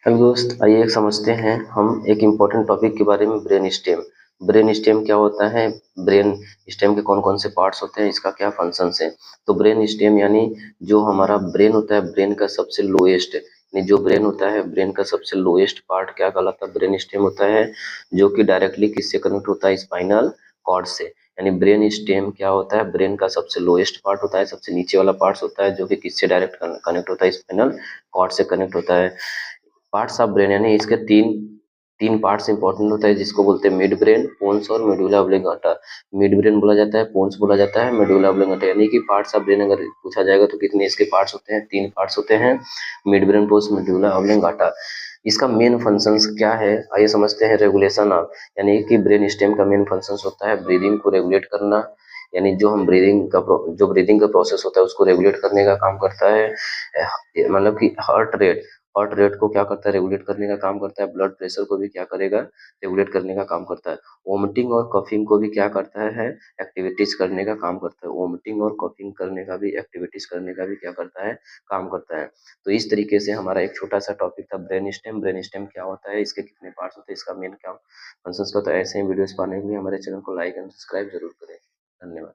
Hello दोस्त, आइए एक समझते हैं हम एक इम्पोर्टेंट टॉपिक के बारे में, ब्रेन स्टेम। ब्रेन स्टेम क्या होता है? ब्रेन स्टेम के कौन कौन से पार्ट्स होते हैं, इसका क्या फंक्शंस है? तो ब्रेन स्टेम यानी जो हमारा ब्रेन होता है, ब्रेन का सबसे लोएस्ट यानी जो ब्रेन होता है, ब्रेन का सबसे लोएस्ट पार्ट क्या कहलाता है? ब्रेन स्टेम होता है, जो कि डायरेक्टली किससे कनेक्ट होता है? स्पाइनल कॉर्ड से। यानी ब्रेन स्टेम क्या होता है? ब्रेन का सबसे लोएस्ट पार्ट होता है, सबसे नीचे वाला पार्ट होता है, जो कि किससे डायरेक्ट कनेक्ट होता है? स्पाइनल कॉर्ड से कनेक्ट होता है। पार्ट्स ऑफ ब्रेन यानी इसके तीन तीन पार्ट्स इंपॉर्टेंट होता है, जिसको बोलते हैं मिड ब्रेन, पोन्स और मेडुला ऑब्लिंगेटा। मिड ब्रेन बोला जाता है, पोन्स बोला जाता है, मेडुला ऑब्लिंगेटा। यानी कि पार्ट्स ऑफ ब्रेन अगर पूछा जाएगा तो कितने इसके पार्ट्स होते हैं? तीन पार्ट्स होते हैं, मिड ब्रेन, पोन्स, मेडुला ऑब्लिंगेटा। इसका मेन फंक्शंस क्या है, आइए समझते हैं। रेगुलेशन ऑफ यानी कि ब्रेन स्टेम का मेन फंक्शंस होता है ब्रीदिंग को रेगुलेट करना। यानी जो हम जो ब्रीदिंग का प्रोसेस होता है उसको रेगुलेट करने का काम करता है। मतलब कि हार्ट रेट को क्या करता है? रेगुलेट करने का काम करता है। ब्लड प्रेशर को भी क्या करेगा? रेगुलेट करने का काम करता है। वोमिटिंग और कफिंग को भी क्या करता है? एक्टिविटीज करने का काम करता है। वोमिटिंग और कफिंग करने का भी, एक्टिविटीज करने का भी क्या करता है? काम करता है। तो इस तरीके से हमारा एक छोटा सा टॉपिक था ब्रेन स्टेम। ब्रेन स्टेम क्या होता है, इसके कितने पार्ट्स होते हैं, इसका मेन क्या फंक्शंस का। तो ऐसे ही वीडियोस पाने के लिए हमारे चैनल को लाइक एंड सब्सक्राइब जरूर करें। धन्यवाद।